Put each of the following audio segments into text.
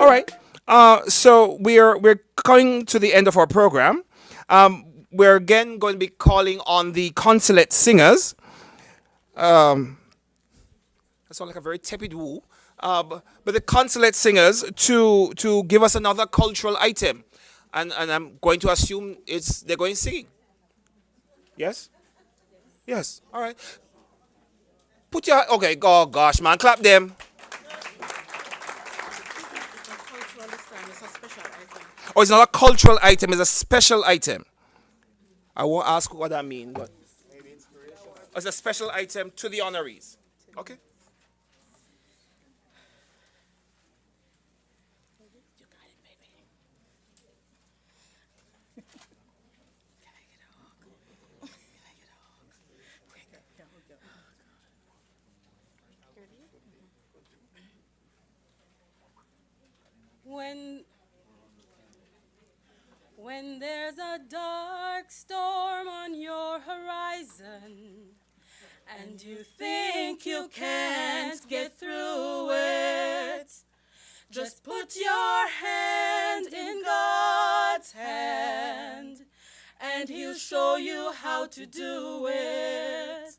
All right. So we're coming to the end of our program. We're again going to be calling on the consulate singers. That sounds like a very tepid woo. But the consulate singers to give us another cultural item, and I'm going to assume they're going singing. Yes. Yes. All right. Put your okay. Oh gosh, man, clap them. Oh, it's not a cultural item. It's a special item. I won't ask what that means, but it's a special item to the honorees. Okay. When when there's a dark storm on your horizon and you think you can't get through it, just put your hand in God's hand and He'll show you how to do it.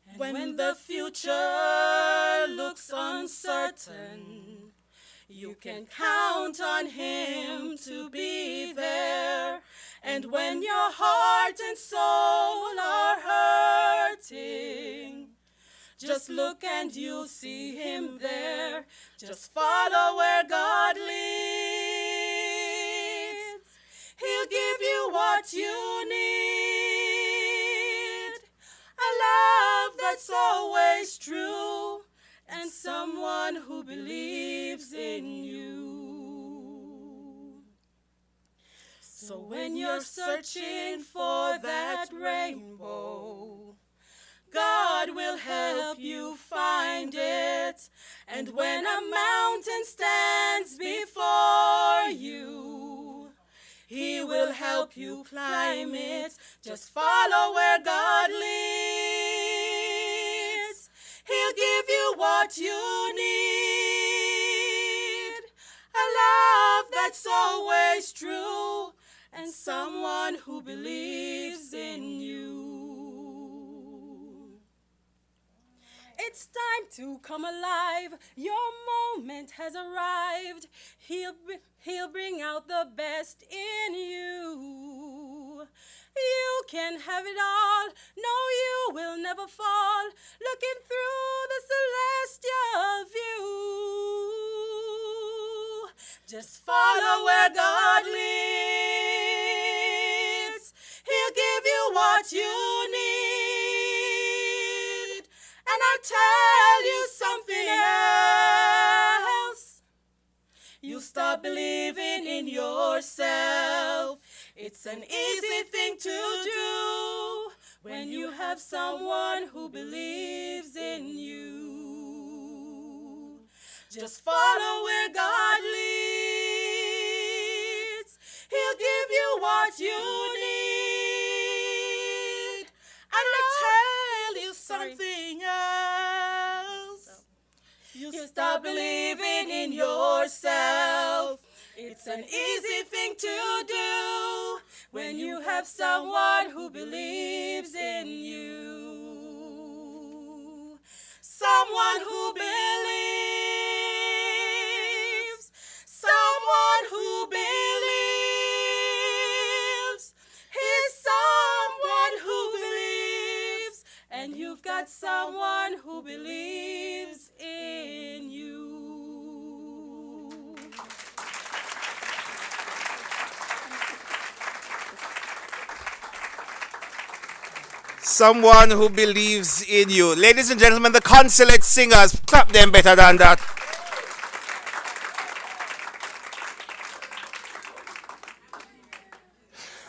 And when the future looks uncertain, you can count on Him to be there. And when your heart and soul are hurting, just look and you'll see Him there. Just follow where God leads. He'll give you what you need. A love that's always true, and someone who believes in you. So when you're searching for that rainbow, God will help you find it. And when a mountain stands before you, He will help you climb it. Just follow where God leads. He'll give you what you need. A love that's always true, and someone who believes in you. It's time to come alive. Your moment has arrived. He'll bring out the best in you. You can have it all. No, you will never fall. Looking through the celestial view. Just follow where God leads. He'll give you what you need. And I'll tell you something else. You start believing in yourself. It's an easy thing to do when you have someone who believes in you. Just follow where God leads. He'll give you what you need. And I'll tell you something else. You start believing in yourself. It's an easy thing to do when you have someone who believes in you. Someone who believes. Someone who believes. He's someone who believes. And you've got someone who believes in you. Someone who believes in you. Ladies and gentlemen, the consulate singers, clap them better than that.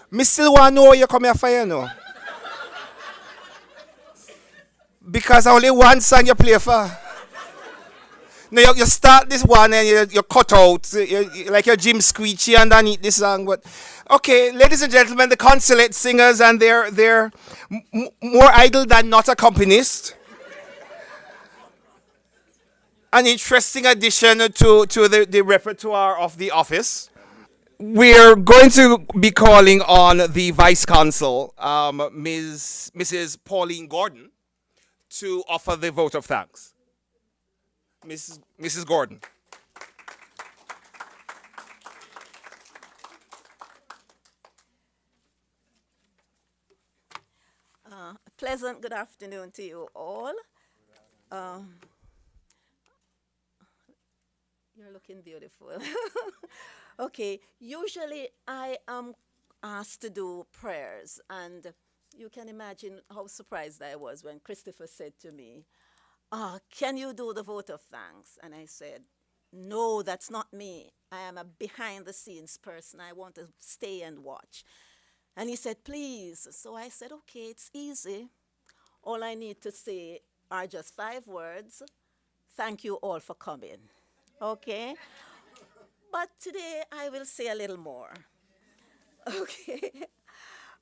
Me still want to know where you come here for, you know. Because only one song you play for. No, you start this one and you cut out, like your Jim Squeechy underneath this song. But okay, ladies and gentlemen, the consulate singers, and they're more idle than not accompanists. an interesting addition to the repertoire of the office. We're going to be calling on the Vice Consul, Mrs. Pauline Gordon, to offer the vote of thanks. Mrs. Gordon. Pleasant good afternoon to you all. Um, you're looking beautiful. Okay, usually I am asked to do prayers, and you can imagine how surprised I was when Christopher said to me, can you do the vote of thanks? And I said, no, that's not me. I am a behind the scenes person. I want to stay and watch. And he said, please. So I said, okay, it's easy. All I need to say are just 5 words. Thank you all for coming. Okay? But today I will say a little more. Okay?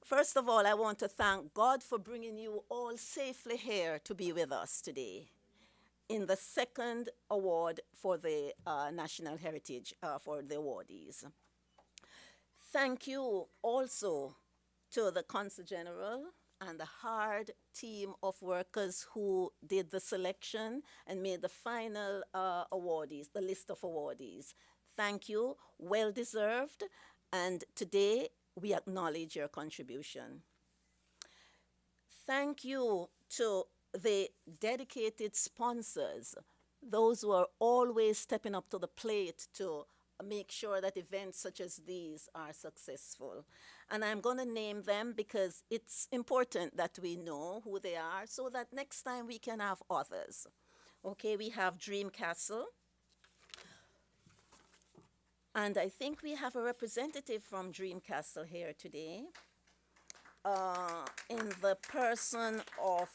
First of all, I want to thank God for bringing you all safely here to be with us today in the second award for the National Heritage for the awardees. Thank you also to the Consul General and the hard team of workers who did the selection and made the final awardees, the list of awardees. Thank you, well deserved, and today we acknowledge your contribution. Thank you to the dedicated sponsors, those who are always stepping up to the plate to make sure that events such as these are successful. And I'm going to name them because it's important that we know who they are so that next time we can have others. Okay, we have Dream Castle. And I think we have a representative from Dream Castle here today in the person of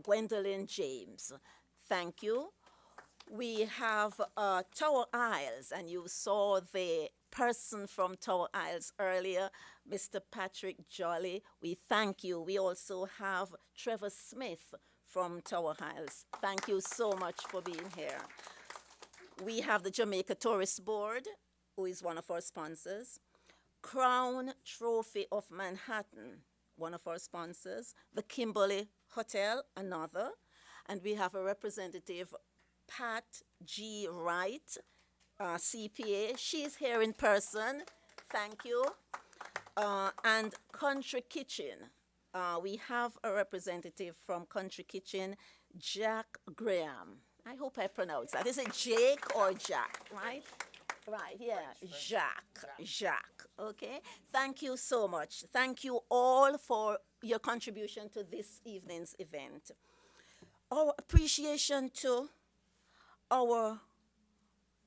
Gwendolyn James. Thank you. We have Tower Isles, and you saw the person from Tower Isles earlier, Mr. Patrick Jolly. We thank you. We also have Trevor Smith from Tower Isles. Thank you so much for being here. We have the Jamaica Tourist Board, who is one of our sponsors. Crown Trophy of Manhattan, one of our sponsors. The Kimberly Hotel, another. And we have a representative, Pat G. Wright, CPA. She's here in person. Thank you. And Country Kitchen. We have a representative from Country Kitchen, Jack Graham. I hope I pronounced that. Is it Jake or Jack, right? Right, yeah, Jacques, okay? Thank you so much. Thank you all for your contribution to this evening's event. Our appreciation to our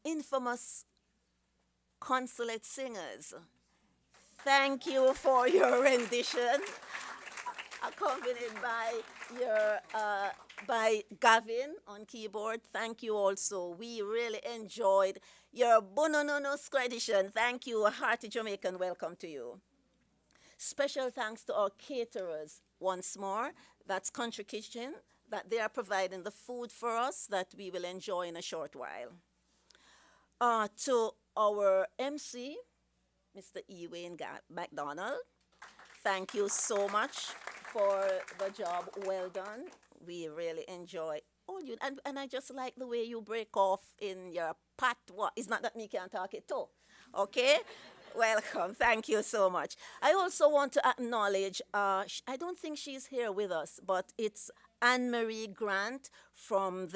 infamous consulate singers. Thank you for your rendition, accompanied by your by Gavin on keyboard. Thank you also. We really enjoyed your Bononono edition. Thank you. A hearty Jamaican welcome to you. Special thanks to our caterers once more. That's Country Kitchen, that they are providing the food for us that we will enjoy in a short while. To our MC, Mr. Ewain McDonald, thank you so much for the job well done. We really enjoy all you, and I just like the way you break off in your pat. What? It's not that me can't talk it too. Okay? Welcome. Thank you so much. I also want to acknowledge, I don't think she's here with us, but it's Anne Marie Grant from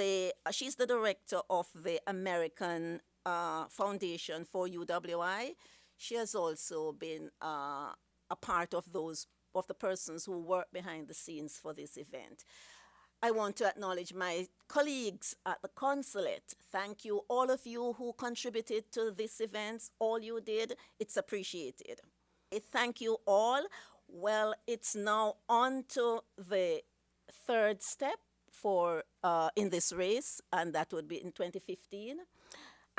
she's the director of the American Foundation for UWI. She has also been a part of the persons who work behind the scenes for this event. I want to acknowledge my colleagues at the consulate. Thank you, all of you who contributed to this event. All you did, it's appreciated. Thank you all. Well, it's now on to the third step for in this race, and that would be in 2015.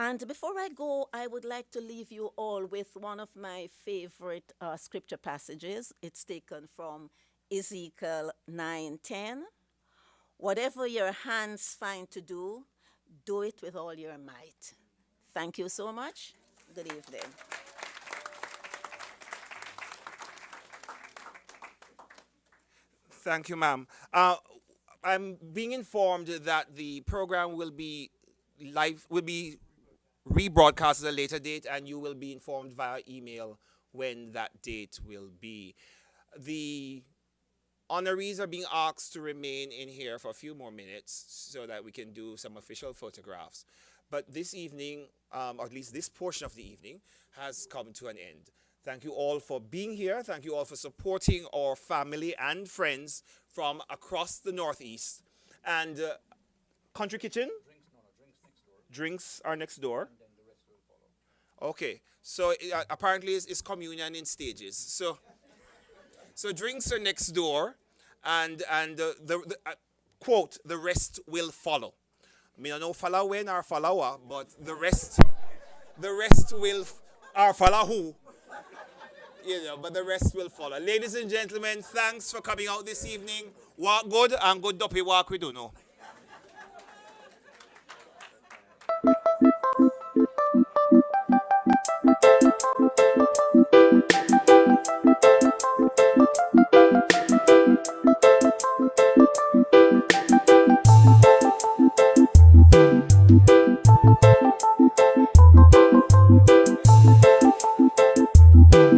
And before I go, I would like to leave you all with one of my favorite scripture passages. It's taken from Ezekiel 9:10. Whatever your hands find to do, do it with all your might. Thank you so much. Good evening. Thank you, ma'am. I'm being informed that the program will be rebroadcast at a later date, and you will be informed via email when that date will be. The honorees are being asked to remain in here for a few more minutes so that we can do some official photographs. But this evening, or at least this portion of the evening, has come to an end. Thank you all for being here. Thank you all for supporting our family and friends from across the Northeast. And Country Kitchen? Drinks are next door. Okay, so apparently it's communion in stages. So drinks are next door, and quote, the rest will follow. I mean, I know follow when or follow what, but the rest will, or follow who, but the rest will follow. Ladies and gentlemen, thanks for coming out this evening. Walk good and good dopey walk we do know.